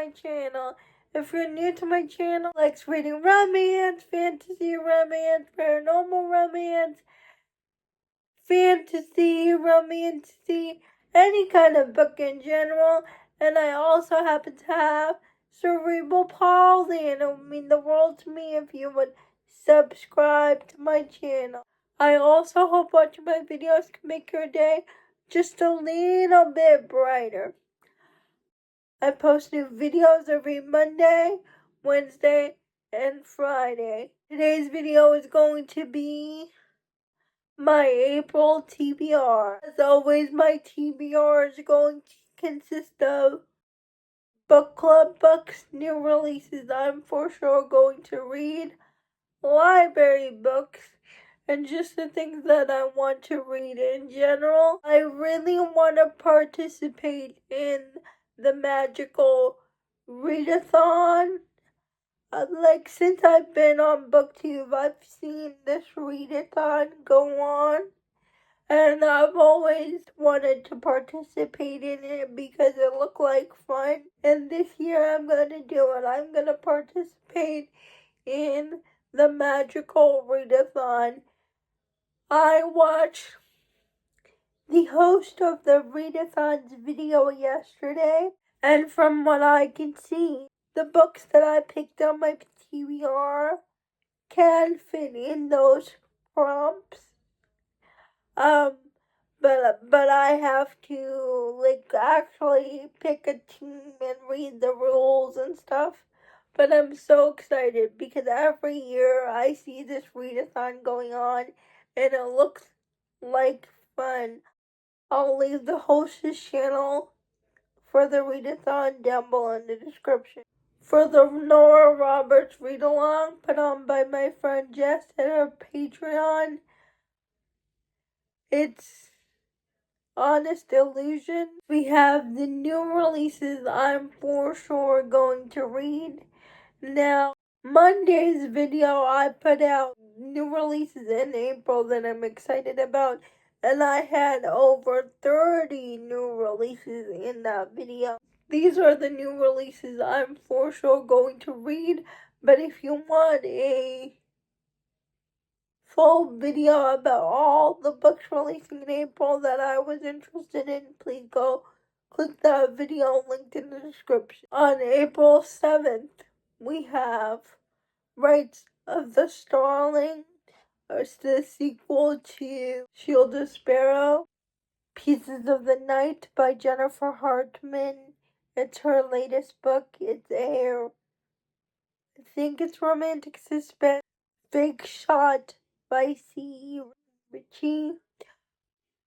my channel. If you're new to my channel, likes reading romance, fantasy romance, paranormal romance, fantasy, romantasy, any kind of book in general, and I also happen to have cerebral palsy, and it would mean the world to me if you would subscribe to my channel. I also hope watching my videos can make your day just a little bit brighter. I post new videos every Monday, Wednesday, and Friday. Today's video is going to be my April TBR. As always, my TBR is going to consist of book club books, new releases I'm for sure going to read, library books, and just the things that I want to read in general. I really want to participate in the Magical Readathon. Since I've been on booktube, I've seen this readathon go on, and I've always wanted to participate in it because it looked like fun. And this year I'm going to do it. I'm going to participate in the Magical Readathon. I watched the host of the Readathon's video yesterday, and from what I can see, the books that I picked on my TBR can fit in those prompts. But I have to actually pick a team and read the rules and stuff. But I'm so excited because every year I see this readathon going on, and it looks like fun. I'll leave the host's channel for the readathon down below in the description. For the Nora Roberts read-along put on by my friend Jess at her Patreon, it's Honest Illusion. We have the new releases I'm for sure going to read. Now, Monday's video I put out new releases in April that I'm excited about, and I had over 30 new releases in that video. These are the new releases I'm for sure going to read, but if you want a full video about all the books releasing in April that I was interested in, please go click that video linked in the description. On April 7th, we have Rites of the Starling, it's the sequel to Shield of Sparrow. Pieces of the Night by Jennifer Hartman. It's her latest book. I think it's romantic suspense. Big Shot by C.E. Ritchie.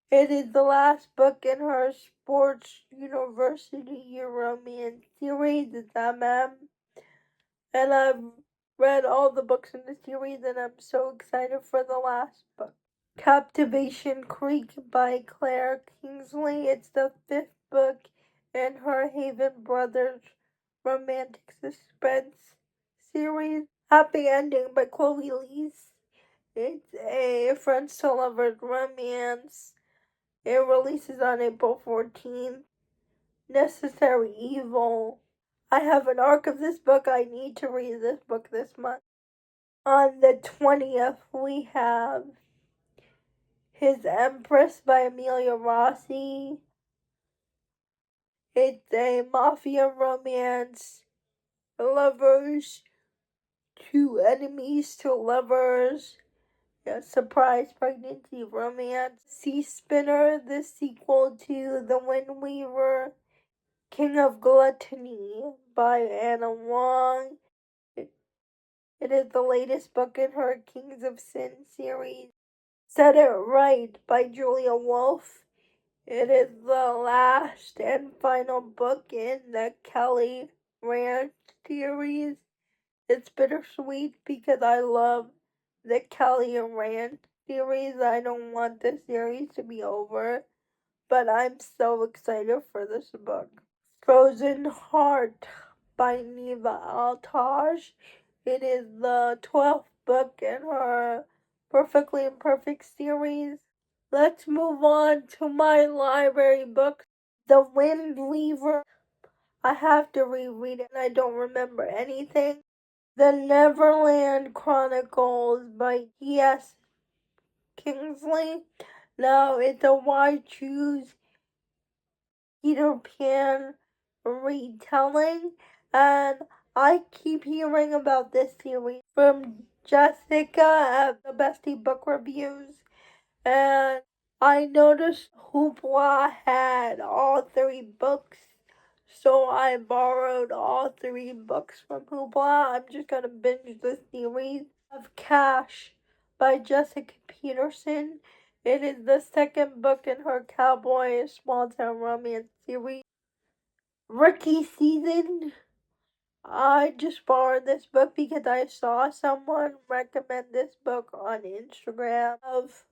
It is the last book in her sports university romance series. It's MM. And I've read all the books in the series, and I'm so excited for the last book. Captivation Creek by Claire Kingsley. It's the 5th book in her Haven Brothers romantic suspense series. Happy Ending by Chloe Liezl. It's a friends to lovers romance. It releases on April 14th. Necessary Evil. I have an arc of this book. I need to read this book this month. On the 20th, we have His Empress by Amelia Rossi. It's a mafia romance. Lovers to enemies to lovers. A surprise pregnancy romance. Sea Spinner, the sequel to The Wind Weaver. King of Gluttony by Anna Wong. It is the latest book in her Kings of Sin series. Set It Right by Julia Wolf. It is the last and final book in the Kelly Ranch series. It's bittersweet because I love the Kelly Ranch series. I don't want the series to be over, but I'm so excited for this book. Frozen Heart by Neva Altaj. It is the 12th book in her Perfectly Imperfect series. Let's move on to my library books. The Wind Weaver. I have to reread it and I don't remember anything. The Neverland Chronicles by T.S. Kingsley. Now it's a why choose Peter Pan retelling, and I keep hearing about this series from Jessica at the Bestie Book Reviews, and I noticed Hoopla had all 3 books, so I borrowed all 3 books from Hoopla. I'm just gonna binge the series of Cash by Jessica Peterson. It is the 2nd book in her cowboy small town romance series. Rookie season. I just borrowed this book because I saw someone recommend this book on Instagram of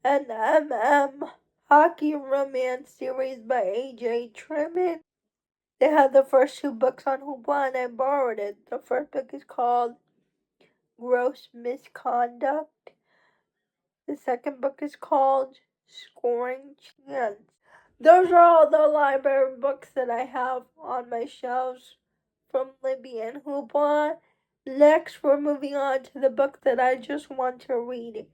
an hockey romance series by A.J. Truman. They had the first 2 books on Hoopla and I borrowed it. The first book is called Gross Misconduct. The 2nd book is called Scoring Chance. Those are all the library books that I have on my shelves from Libby and Hoopla. Next, we're moving on to the book that I just want to read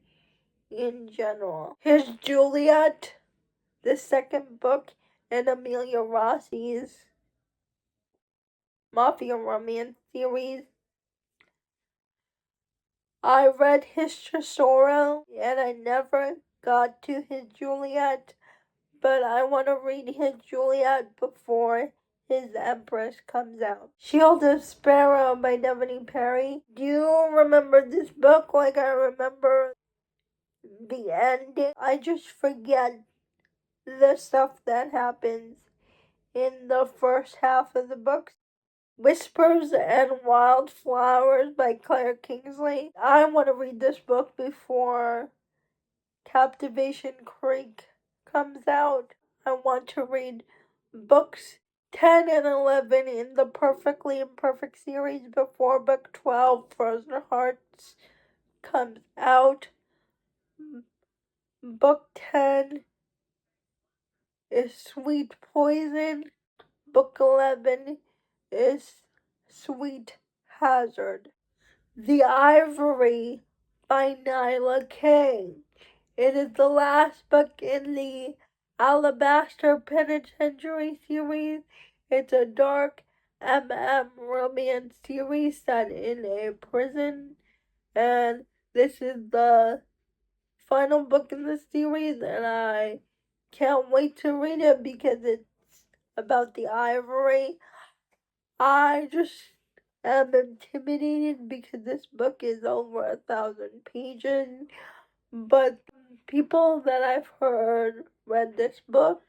in general. Here's Juliet, the 2nd book in Amelia Rossi's Mafia romance series. I read his Tesoro and I never got to his Juliet, but I want to read his Juliet before his Empress comes out. Shield of Sparrow by Devony Perry. Do you remember this book like I remember the ending? I just forget the stuff that happens in the first half of the book. Whispers and Wildflowers by Claire Kingsley. I want to read this book before Captivation Creek comes out. I want to read books 10 and 11 in the Perfectly Imperfect series before book 12, Frozen Hearts, comes out. Book 10 is Sweet Poison. Book 11 is Sweet Hazard. The Ivory by Nyla Kay. It is the last book in the Alabaster Penitentiary series. It's a dark romance series set in a prison, and this is the final book in the series, and I can't wait to read it because it's about the ivory. I just am intimidated because this book is over 1,000 pages, but people that I've heard read this book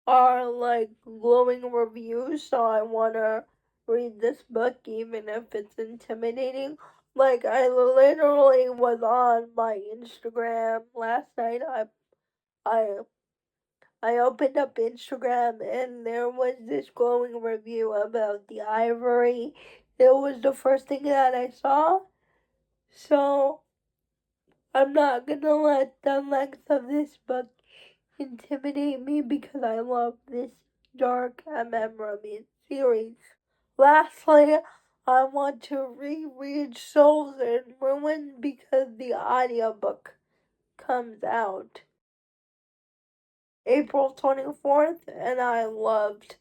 are like glowing reviews, so I wanna read this book even if it's intimidating. Like I literally was on my Instagram last night. I I opened up Instagram and there was this glowing review about the ivory. It was the first thing that I saw. So I'm not gonna let the length of this book intimidate me because I love this dark romance series. Lastly, I want to reread Souls in Ruin because the audiobook comes out April 24th, and I loved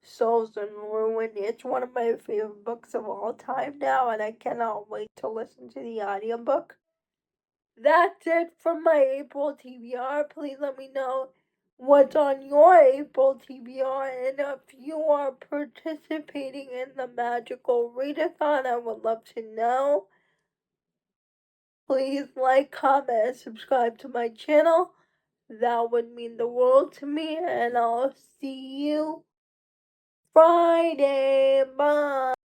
Souls in Ruin. It's one of my favorite books of all time now, and I cannot wait to listen to the audiobook. That's it from my April TBR. Please let me know what's on your April TBR, and if you are participating in the Magical Readathon, I would love to know. Please like, comment, and subscribe to my channel. That would mean the world to me, and I'll see you Friday. Bye.